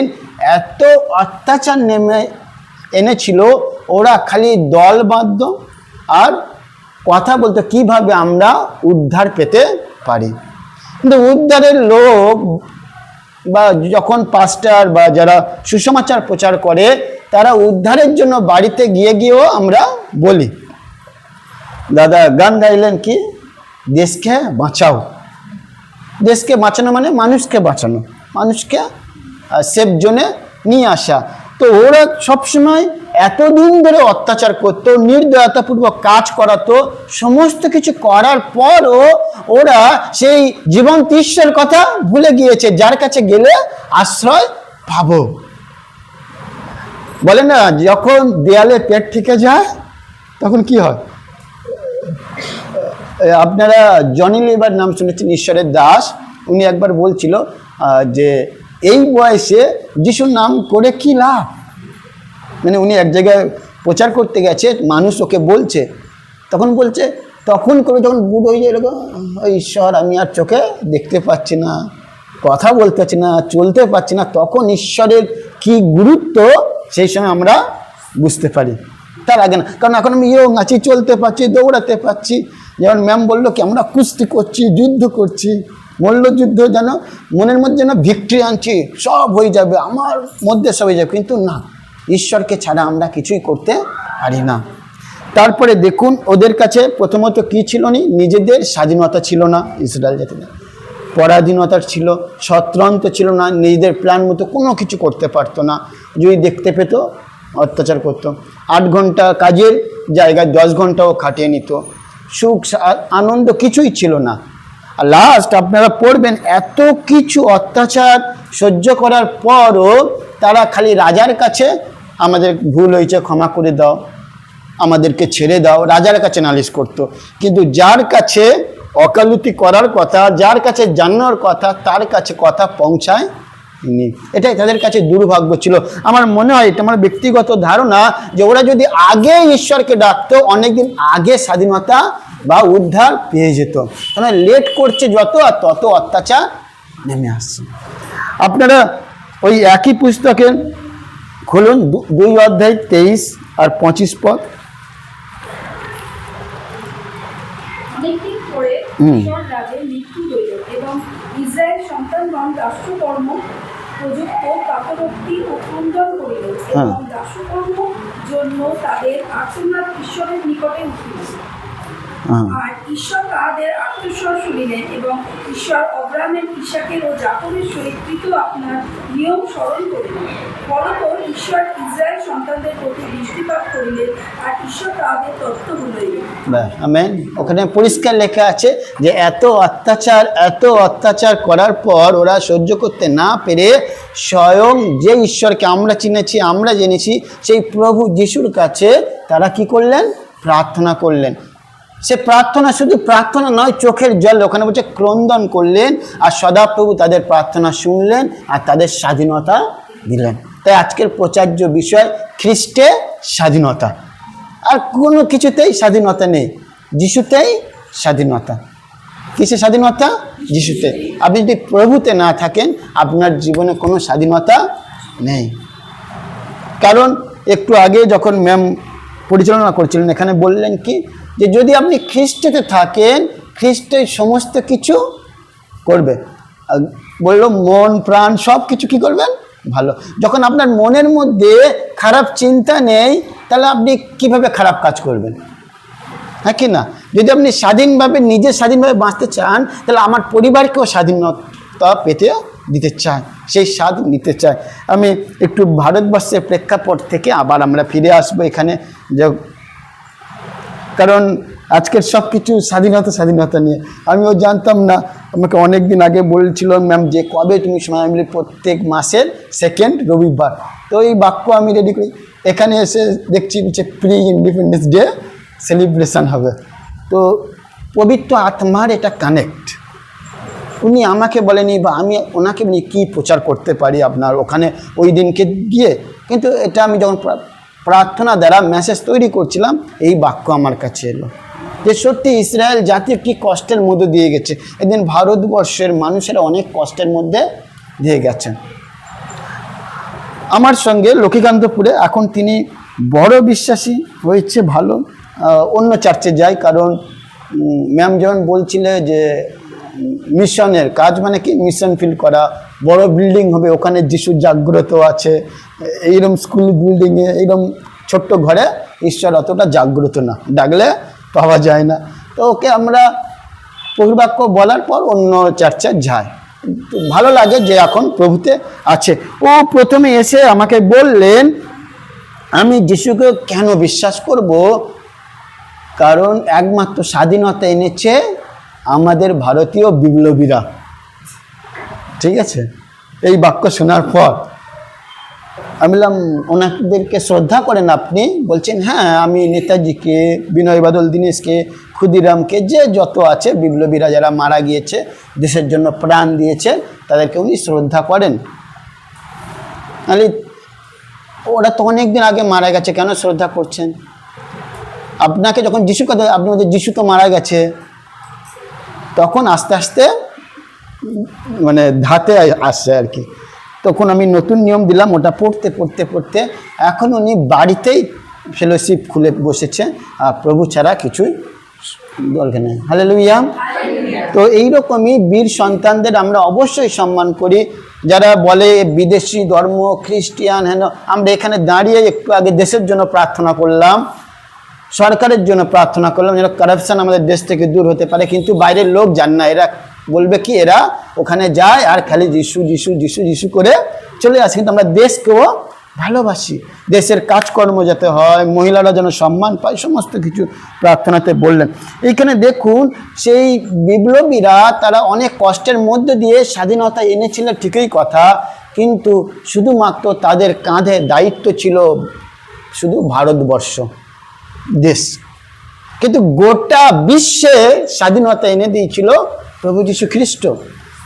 G: এত অত্যাচার নেমে এনেছিল, ওরা খালি দল বাঁধত আর কথা বলতো কিভাবে আমরা উদ্ধার পেতে পারি। কিন্তু উদ্ধারের লোক বা যখন পাস্টার বা যারা সুসমাচার প্রচার করে তারা উদ্ধারের জন্য বাড়িতে গিয়েও আমরা বলি, দাদা গান গাইলেন কি, দেশকে বাঁচাও। দেশকে বাঁচানো মানে মানুষকে বাঁচানো, মানুষকে সেফ জোনে নিয়ে আসা। তো ওরা সবসময় এতদিন ধরে অত্যাচার করতো, নির্দয়তাপূর্বক কাজ করাতো, সমস্ত কিছু করার পরও ওরা সেই জীবন্ত ঈশ্বরের কথা ভুলে গিয়েছে, যার কাছে গেলে আশ্রয় পাবো। বলে না যখন দেয়ালে পেট থেকে যায় তখন কি হয়। আপনারা জনি লিভার নাম শুনেছেন, ঈশ্বরের দাস, উনি একবার বলছিল যে এই বয়সে যিশুর নাম করে কি লাভ। মানে উনি এক জায়গায় প্রচার করতে গেছে, মানুষ ওকে বলছে, তখন বলছে তখন করে যখন বুড়ো হয়ে যায় এরকম, ঈশ্বর আমি আর চোখে দেখতে পাচ্ছি না, কথা বলতে পারছি না, চলতে পারছি না, তখন ঈশ্বরের কি গুরুত্ব সেই সময় আমরা বুঝতে পারি। তার আগে না, কারণ এখন আমি ইয়ং আছি, চলতে পারছি, দৌড়াতে পারছি। যেমন ম্যাম বললো কি আমরা কুস্তি করছি, যুদ্ধ করছি, মল্লযুদ্ধ, যেন মনের মধ্যে যেন ভিক্টরি আনছি, সব হয়ে যাবে আমার মধ্যে, সব হয়ে যাবে, কিন্তু না, ঈশ্বরকে ছাড়া আমরা কিছুই করতে পারি না। তারপরে দেখুন ওদের কাছে প্রথমত কি ছিল না, নিজেদের স্বাধীনতা ছিল না, ইসরায়েল জাতির পরাধীনতা ছিল, স্বতন্ত্র ছিল না, নিজেদের প্ল্যান মতো কোনো কিছু করতে পারতো না, যদি দেখতে পেত অত্যাচার করতো। 8 ঘন্টা কাজের জায়গায় 10 ঘন্টাও খাটিয়ে নিত, সুখ আনন্দ কিছুই ছিল না। আর লাস্ট আপনারা পড়বেন এত কিছু অত্যাচার সহ্য করার পরও তারা খালি রাজার কাছে আমাদের ভুল হয়েছে ক্ষমা করে দাও, আমাদেরকে ছেড়ে দাও, রাজার কাছে নালিশ করত। কিন্তু যার কাছে ওকালতি করার কথা, যার কাছে জানার কথা, তার কাছে কথা পৌঁছায় নি। এটাই তাদের কাছে দুর্ভাগ্য ছিল। আমার মনে হয়, এটা আমার ব্যক্তিগত ধারণা, যে ওরা যদি আগে ঈশ্বরকে ডাকতো অনেকদিন আগে স্বাধীনতা বা উদ্ধার পেয়ে যেত। কারণ লেট করছে যত আর তত অত্যাচার নেমে আসছে। আপনারা ওই একই পুস্তকে খুলুন 2 অধ্যায় 23 আর 25 পদ।
H: অনেকদিন পরে মিশর রাজের মৃত্যু হইল এবং ইসরায়েল সন্তানগণ দাস্যকর্ম প্রযুক্ত কাতরোক্তি ও ক্রন্দন করিল এবং দাস্যকর্ম জন্য তাদের আর্তনাদ ঈশ্বরের নিকটে উঠিল। আর ঈশ্বর তাহাদের আত্মস্বর শুনিলেন এবং ঈশ্বর আব্রাহামের, ইসাকের ও যাকবের সহিত কৃত আপনার নিয়ম স্মরণ করিলেন। ফলত ঈশ্বর ইসরায়েল সন্তানদের প্রতি দৃষ্টিপাত করিলেন, আর ঈশ্বর তাহাদের তত্ত্ব হইলেন।
G: আমেন। ওখানে পরিষ্কার লেখা আছে যে এত অত্যাচার করার পর ওরা সহ্য করতে না পেরে স্বয়ং যে ঈশ্বরকে আমরা চিনেছি, আমরা জেনেছি, সেই প্রভু যিশুর কাছে তারা কি করলেন? প্রার্থনা করলেন। সে প্রার্থনা শুধু প্রার্থনা নয়, চোখের জল, ওখানে বলছে ক্রন্দন করলেন, আর সদাপ্রভু তাদের প্রার্থনা শুনলেন আর তাদের স্বাধীনতা দিলেন। তাই আজকের প্রচার্য বিষয় খ্রিস্টে স্বাধীনতা। আর কোনো কিছুতেই স্বাধীনতা নেই, যিশুতেই স্বাধীনতা। কিসে স্বাধীনতা? যিশুতে। আপনি যদি প্রভুতে না থাকেন, আপনার জীবনে কোনো স্বাধীনতা নেই। কারণ একটু আগে যখন ম্যাম পরিচালনা করছিলেন, এখানে বললেন কি যে যদি আপনি খ্রিস্টেতে থাকেন, খ্রিস্টের সমস্ত কিছু করবে। বললো মন প্রাণ সব কিছু কী করবেন? ভালো। যখন আপনার মনের মধ্যে খারাপ চিন্তা নেই, তাহলে আপনি কিভাবে খারাপ কাজ করবেন? হ্যাঁ কি না? যদি আপনি স্বাধীনভাবে, নিজে স্বাধীনভাবে বাঁচতে চান, তাহলে আমার পরিবারকেও স্বাধীনতা পেতে দিতে চায়, সেই স্বাদ নিতে চায়। আমি একটু ভারতবর্ষের প্রেক্ষাপট থেকে আবার আমরা ফিরে আসবো এখানে, যে কারণ আজকের সব কিছু স্বাধীনতা নিয়ে। আমিও জানতাম না, আমাকে অনেক দিন আগে বলছিল ম্যাম যে কবে তুমি সময় মিলে, প্রত্যেক মাসের 2nd রবিবার। তো এই বাক্য আমি রেডি করি, এখানে এসে দেখছি যে প্রি ইন্ডিপেন্ডেন্স ডে সেলিব্রেশন হবে। তো পবিত্র আত্মার এটা কানেক্ট। উনি আমাকে বলেনি বা আমি ওনাকে বলি কী প্রচার করতে পারি আপনার ওখানে ওই দিনকে গিয়ে, কিন্তু এটা আমি যখন প্রার্থনা দ্বারা মেসেজ তৈরি করছিলাম, এই বাক্য আমার কাছে এলো যে সত্যি ইসরায়েল জাতি কি কষ্টের মধ্যে দিয়ে গেছে। এদিন ভারতবর্ষের মানুষেরা অনেক কষ্টের মধ্যে দিয়ে গেছেন। আমার সঙ্গে লক্ষ্মীকান্তপুরে এখন তিনি বড় বিশ্বাসী হয়েছে, ভালো। অন্য চার্চে যায়, কারণ ম্যাম যেমন বলছিলে যে মিশনের কাজ মানে কি, মিশন ফিল করা, বড় বিল্ডিং হবে, ওখানে যিশুর জাগ্রত আছে। এইরকম স্কুল বিল্ডিংয়ে, এইরকম ছোট্ট ঘরে ঈশ্বর অতটা জাগ্রত না, ডাকলে পাওয়া যায় না। তো ওকে আমরা প্রভুবাক্য বলার পর অন্য চার্চে যায়, ভালো লাগে যে এখন প্রভুতে আছে। ও প্রথমে এসে আমাকে বললেন আমি যিশুকে কেন বিশ্বাস করব, কারণ একমাত্র স্বাধীনতা এনেছে আমাদের ভারতীয় বিপ্লবীরা। ঠিক আছে, এই বাক্য শোনার পর আমি বললাম ওনাদেরকে শ্রদ্ধা করেন আপনি? বলছেন হ্যাঁ, আমি নেতাজিকে, বিনয় বাদল দীনেশকে, ক্ষুদিরামকে, যে যত আছে বিপ্লবীরা যারা মারা গিয়েছে, দেশের জন্য প্রাণ দিয়েছে, তাদেরকে উনি শ্রদ্ধা করেন। নাহলে ওরা তো অনেক দিন আগে মারা গেছে, কেন শ্রদ্ধা করছেন? আপনাকে যখন যিশু কথা, আপনি বলছেন যিশু তো মারা গেছে, তখন আস্তে আস্তে মানে ধাতে আসছে আর কি। তখন আমি নতুন নিয়ম দিলাম, ওটা পড়তে পড়তে পড়তে এখন উনি বাড়িতেই ফেলোশিপ খুলে বসেছে, আর প্রভু ছাড়া কিছুই দরকার নেই। হালেলুয়া। তো এইরকমই বীর সন্তানদের আমরা অবশ্যই সম্মান করি, যারা বলে বিদেশি ধর্ম, খ্রিস্টিয়ান, হেন। আমরা এখানে দাঁড়িয়ে একটু আগে দেশের জন্য প্রার্থনা করলাম, সরকারের জন্য প্রার্থনা করলাম যেন কারাপশন আমাদের দেশ থেকে দূর হতে পারে। কিন্তু বাইরের লোক জান না, এরা বলবে কি, এরা ওখানে যায় আর খালি যিশু যিশু যিশু যিশু করে চলে আসে। কিন্তু আমরা দেশকেও ভালোবাসি, দেশের কাজকর্ম যাতে হয়, মহিলারা যেন সম্মান পায়, সমস্ত কিছু প্রার্থনাতে বললেন। এইখানে দেখুন সেই বিপ্লবীরা তারা অনেক কষ্টের মধ্যে দিয়ে স্বাধীনতা এনেছিলেন, ঠিকই কথা, কিন্তু শুধুমাত্র তাদের কাঁধে দায়িত্ব ছিল শুধু ভারতবর্ষ দেশ, কিন্তু গোটা বিশ্বে স্বাধীনতা এনে দিয়েছিল প্রভু যীশু খ্রিস্ট।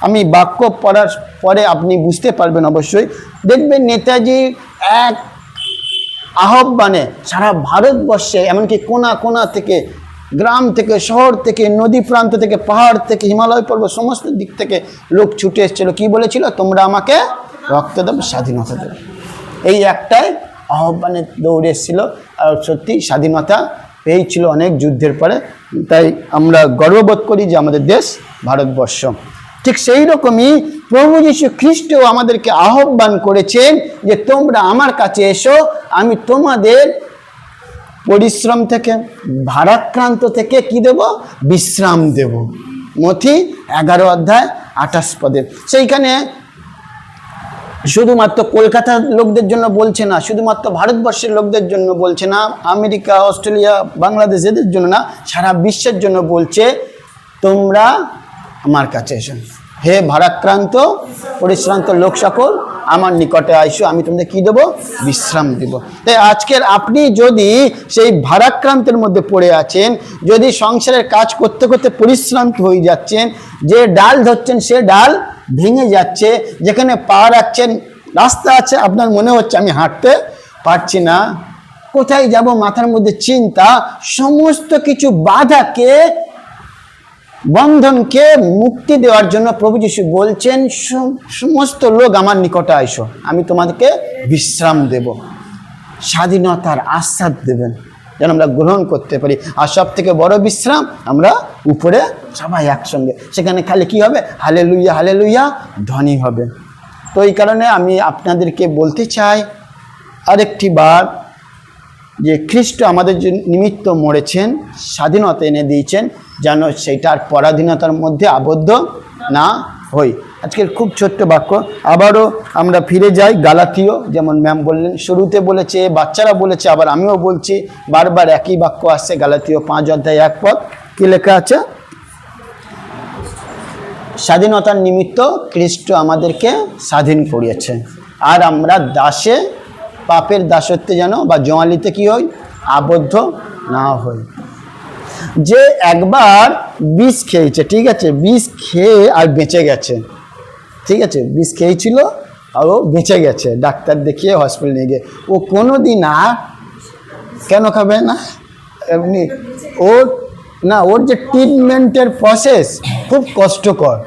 G: আমি বাক্য পড়ার পরে আপনি বুঝতে পারবেন অবশ্যই। দেখবেন নেতাজি এক আহ্বানে সারা ভারতবর্ষে, এমনকি কোনা কোনা থেকে, গ্রাম থেকে, শহর থেকে, নদী প্রান্ত থেকে, পাহাড় থেকে, হিমালয় পর্বত, সমস্ত দিক থেকে লোক ছুটে এসেছিল। কি বলেছিল? তোমরা আমাকে রক্ত দেবে, স্বাধীনতা দেবে। এই একটাই আহ্বানে দৌড়ে এসেছিল, আর সত্যি স্বাধীনতা পেয়েছিল অনেক যুদ্ধের পরে। তাই আমরা গর্ববোধ করি যে আমাদের দেশ ভারতবর্ষ। ঠিক সেই রকমই প্রভু যীশু খ্রিস্টও আমাদেরকে আহ্বান করেছেন যে তোমরা আমার কাছে এসো, আমি তোমাদের পরিশ্রম থেকে, ভারাক্রান্ত থেকে কি দেব? বিশ্রাম দেব। মথি 11 অধ্যায় 28 পদে। সেইখানে শুধুমাত্র কলকাতার লোকদের জন্য বলছে না, শুধুমাত্র ভারতবর্ষের লোকদের জন্য বলছে না, আমেরিকা, অস্ট্রেলিয়া, বাংলাদেশ এদের জন্য না, সারা বিশ্বের জন্য বলছে, তোমরা আমার কাছে এসো, হে ভারাক্রান্ত পরিশ্রান্ত লোক সকল আমার নিকটে আইসো, আমি তোমাদের কি দেবো? বিশ্রাম দেব। তাই আজকের আপনি যদি সেই ভারাক্রান্তের মধ্যে পড়ে আছেন, যদি সংসারের কাজ করতে করতে পরিশ্রান্ত হয়ে যাচ্ছেন, যে ডাল ধরছেন সে ডাল ভেঙে যাচ্ছে, যেখানে পা রাখছেন রাস্তা আছে, আপনার মনে হচ্ছে আমি হাঁটতে পারছি না, কোথায় যাব মাথার মধ্যে চিন্তা, সমস্ত কিছু বাধাকে, বন্ধনকে মুক্তি দেওয়ার জন্য প্রভু যিশু বলছেন, সমস্ত লোক আমার নিকটে আইসো, আমি তোমাদেরকে বিশ্রাম দেব, স্বাধীনতার আশ্বাস দেবেন যেন আমরা গ্রহণ করতে পারি। আর সব থেকে বড় বিশ্রাম আমরা উপরে সবাই একসঙ্গে, সেখানে খালি কি হবে? হালেলুয়া হালেলুয়া ধ্বনি হবে। তো এই কারণে আমি আপনাদেরকে বলতে চাই আরেকটি বার, যে খ্রিস্ট আমাদের নিমিত্ত মরেছেন, স্বাধীনতা এনে দিয়েছেন, যেন সেইটার পরাধীনতার মধ্যে আবদ্ধ না হই। আজকের খুব ছোট্ট বাক্য, আবারও আমরা ফিরে যাই গালাতীয়, যেমন ম্যাম বললেন, শুরুতে বলেছে, বাচ্চারা বলেছে, আবার আমিও বলছি, বারবার একই বাক্য আসছে, গালাতীয় 5 অধ্যায় 1 পদ। কি লেখা আছে? স্বাধীনতার নিমিত্ত খ্রিস্ট আমাদেরকে স্বাধীন করিয়েছে, আর আমরা দাসে, পাপের দাসত্বে যেন বা জোয়ালিতে কি হই? আবদ্ধ না হই। যে একবার বিষ খেয়েছে, ঠিক আছে, বিষ খেয়ে আর বেঁচে গেছে, ঠিক আছে, বিষ খেয়েছিল আর ও বেঁচে গেছে, ডাক্তার দেখিয়ে হসপিটাল নিয়ে গিয়ে, ও কোনো দিন আর কেন খাবে না? এমনি ওর যে ট্রিটমেন্টের প্রসেস খুব কষ্টকর,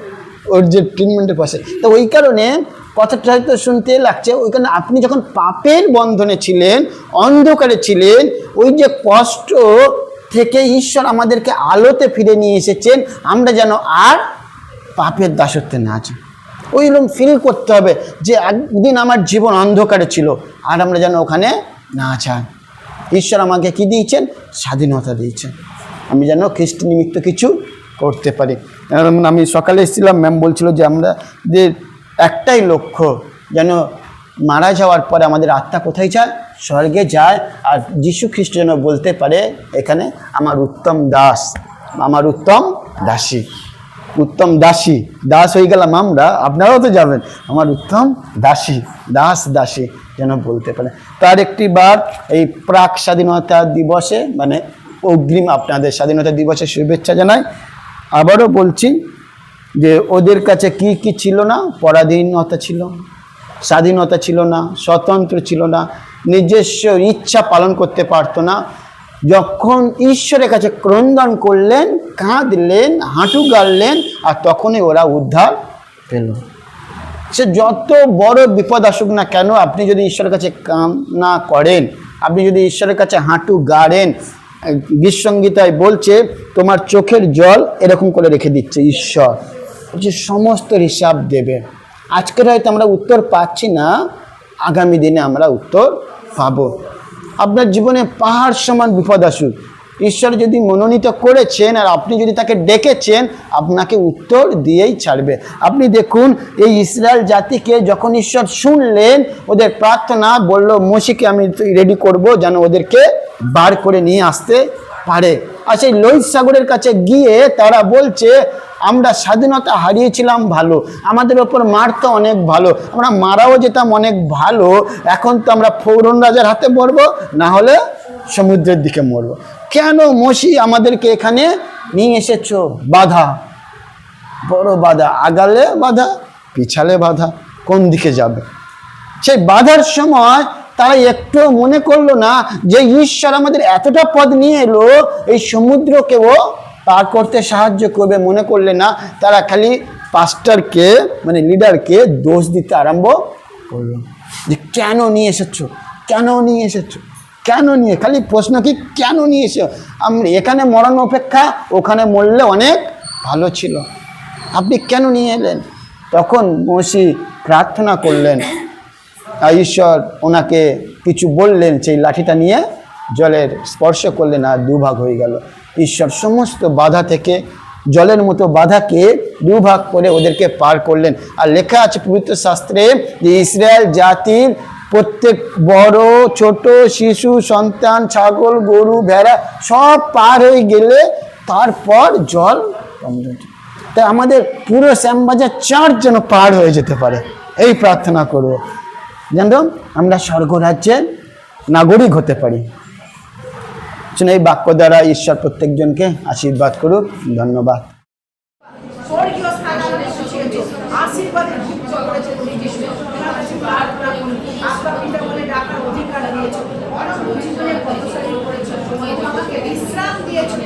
G: ওর যে ট্রিটমেন্টের প্রসেস, তো ওই কারণে কথাটা হয়তো শুনতে লাগছে, ওই কারণে আপনি যখন পাপের বন্ধনে ছিলেন, অন্ধকারে ছিলেন, ওই যে কষ্ট থেকে ঈশ্বর আমাদেরকে আলোতে ফিরে নিয়ে এসেছেন, আমরা যেন আর পাপের দাসত্বে না আছি। ওইরকম ফিল করতে হবে যে একদিন আমার জীবন অন্ধকারে ছিল, আর আমরা যেন ওখানে না চাই। ঈশ্বর আমাকে কি দিয়েছেন? স্বাধীনতা দিয়েছেন, আমি যেন খ্রিস্ট নিমিত্ত কিছু করতে পারি। আমি সকালে এসেছিলাম, ম্যাম বলছিল যে আমাদের একটাই লক্ষ্য, যেন মারা যাওয়ার পরে আমাদের আত্মা কোথায় যায়? স্বর্গে যায়, আর যীশু খ্রিস্ট যেন বলতে পারে এখানে, আমার উত্তম দাস, আমার উত্তম দাসী, উত্তম দাসী, দাস হয়ে গেলাম আমরা, আপনারাও তো যাবেন, আমার উত্তম দাসী, দাসী যেন বলতে পারে। তার একটি বার এই প্রাক স্বাধীনতা দিবসে, মানে অগ্রিম আপনাদের স্বাধীনতা দিবসের শুভেচ্ছা জানাই। আবারও বলছি যে ওদের কাছে কি কি ছিল না? পরাধীনতা ছিল, স্বাধীনতা ছিল না, স্বতন্ত্র ছিল না, নিজস্ব ইচ্ছা পালন করতে পারতো না। যখন ঈশ্বরের কাছে ক্রন্দন করলেন, কাঁদলেন, হাঁটু গাড়লেন, আর তখনই ওরা উদ্ধার পেল। সে যত বড় বিপদ আসুক না কেন, আপনি যদি ঈশ্বরের কাছে কান্না করেন, আপনি যদি ঈশ্বরের কাছে হাঁটু গাড়েন, গীতসংগীতায় বলছে তোমার চোখের জল এরকম করে রেখে দিচ্ছে ঈশ্বর, বলছে সমস্ত হিসাব দেবে। আজকের হয়তো আমরা উত্তর পাচ্ছি না, আগামী দিনে আমরা উত্তর পাবো। আপনার জীবনে পাহাড় সমান বিপদ আসুক, ঈশ্বর যদি মনোনীত করেছেন আর আপনি যদি তাকে ডেকেছেন, আপনাকে উত্তর দিয়েই ছাড়বে। আপনি দেখুন, এই ইসরায়েল জাতিকে যখন ঈশ্বর শুনলেন, ওদের প্রার্থনা, বলল মোশিকে আমি রেডি করব যেন ওদেরকে বার করে নিয়ে আসতে পারে। আর সেই লোহিত সাগরের কাছে গিয়ে তারা বলছে, আমরা স্বাধীনতা হারিয়েছিলাম ভালো, আমাদের ওপর মারতো অনেক ভালো, আমরা মারাও যেতাম অনেক ভালো, এখন তো আমরা ফৌরন রাজার হাতে মরবো, না হলে সমুদ্রের দিকে মরবো। কেন মোশি আমাদেরকে এখানে নিয়ে এসেছো? বাধা, বড় বাধা, আগালে বাধা, পিছালে বাধা, কোন দিকে যাবে? সেই বাধার সময় তারা একটু মনে করলো না যে ঈশ্বর আমাদের এতটা পথ নিয়ে এলো, এই সমুদ্রকেও পার করতে সাহায্য করবে, মনে করলে না। তারা খালি পাস্টারকে, মানে লিডারকে দোষ দিতে আরম্ভ করলো যে কেন নিয়ে এসেছো, কেন নিয়ে এসেছো, কেন নিয়ে, খালি প্রশ্ন কি কেন নিয়ে এসো? আমরা এখানে মরানো অপেক্ষা ওখানে মরলে অনেক ভালো ছিল, আপনি কেন নিয়ে এলেন? তখন মোশি প্রার্থনা করলেন, আর ঈশ্বর ওনাকে কিছু বললেন, সেই লাঠিটা নিয়ে জলের স্পর্শ করলেন আর দুভাগ হয়ে গেল। ঈশ্বর সমস্ত বাধা থেকে জলের মতো বাধাকে দুভাগ করে ওদেরকে পার করলেন। আর লেখা আছে পবিত্র শাস্ত্রে যে ইসরায়েল জাতির প্রত্যেক বড় ছোট শিশু সন্তান ছাগল গরু ভেড়া সব পার হয়ে গেলে তারপর জল তাই আমাদের পুরো শ্যামবাজার চার্চ যেন পার হয়ে যেতে পারে, এই প্রার্থনা করব যেন আমরা স্বর্গরাজ্যের নাগরিক হতে পারি। এই বাক্য দ্বারা ঈশ্বর প্রত্যেকজনকে আশীর্বাদ করুক। ধন্যবাদ।
A: স্বর্গীয় স্থানে এসেছো, আশীর্বাদের যুক্ত করেছো তুমি যিশু। তোমার কাছে প্রার্থনা করি, আব্বা পিতা বলে ডাকার অধিকার দিয়েছো, অনন্ত জীবনের পথচারী করেছো, তুমি আমাকে বিশ্রাম দিয়েছো,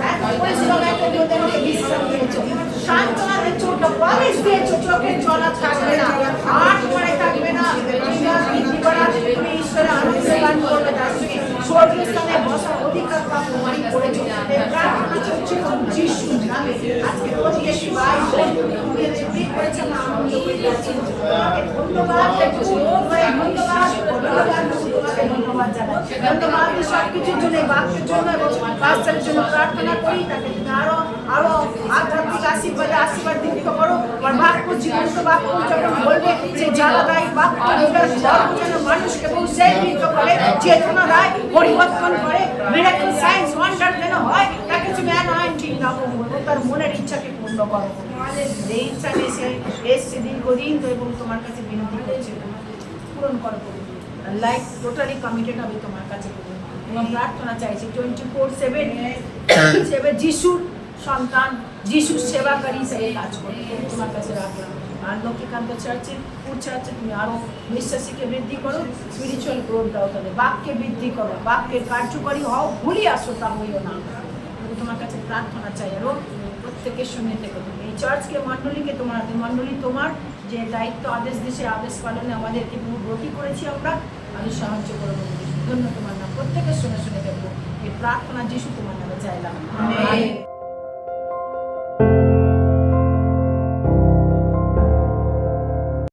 A: এক পরিশ্রম একটা ওদেরকে বিশ্রাম দিয়েছো, সান্ত্বনা দিয়েছো, প্রমিস দিয়েছো, চোখের জল আর থাকবে না, আট পরে থাকবে না, তুমি ঈশ্বরের আনন্দ গান করবে, স্বর্গীয় স্থানে বসার অধিকার প্রাপ্ত মানি করেছো। এই প্রার্থনা চলছে যিশুর নামে। আজকে প্রত্যেক ভাই তুমি এমনি করেছো, আমরা আনন্দ করে যাচ্ছি। তোমাকে ধন্যবাদ, ধন্যবাদ জানাই। ধন্যবাদ সব কিছুর জন্য, বাক্যের জন্য এবং পাস্টারের জন্য প্রার্থনা করি। তাকে তুমি আরো আধ্যাত্মিক আশীর্বাদ দীপ্ত করো। আর বাক্য জীবন্ত বাক্য যখন বলবে যে জ্বালাদায়ী বাক্য যেন মানুষ এবং সেই দীপ্ত করে, চেতনা দেয়, পরিবর্তন করে, মিরাকল সাইন্স ওয়ান্ডার যেন হয়। তাকে তুমি অ্যানয়েন্টিং দাও এবং তার মনের ইচ্ছাকে পূর্ণ করো। এই ইচ্ছা এসছে দীর্ঘদিন তো এবং তোমার কাছে বিনতি করছে, পূরণ করো। লাইফ টোটালি কমিটেড হবে তোমার কাছে এবং প্রার্থনা চাইছি 24/7 যিশুর সন্তান, যিশুর সেবাকারী হিসেবে কাজ করবে তোমার কাছে রাখলাম। আর লক্ষ্মীকান্ত চার্চে তুমি আরো বিশ্বাসীকে বৃদ্ধি করো, স্পিরিচুয়াল গ্রোথ দাও, তাদের বাক্যে বৃদ্ধি করো, বাক্যের কার্যকরী হও, ভুলি আসো তা হইও না। তোমার কাছে প্রার্থনা চাই আরো প্রত্যেকের সঙ্গে থেকে তুমি এই চার্চকে মণ্ডলীকে তোমার হাতে, মণ্ডলী তোমার যে দায়িত্ব আদেশ দিছে, আদেশ পালনে আমাদেরকে তুমি ব্রতী করেছি, আমরা সাহায্য করবো। ধন্য তোমার নাম, প্রত্যেকের সঙ্গে দেখবো এই প্রার্থনা যিশু তোমার নামে চাইলাম।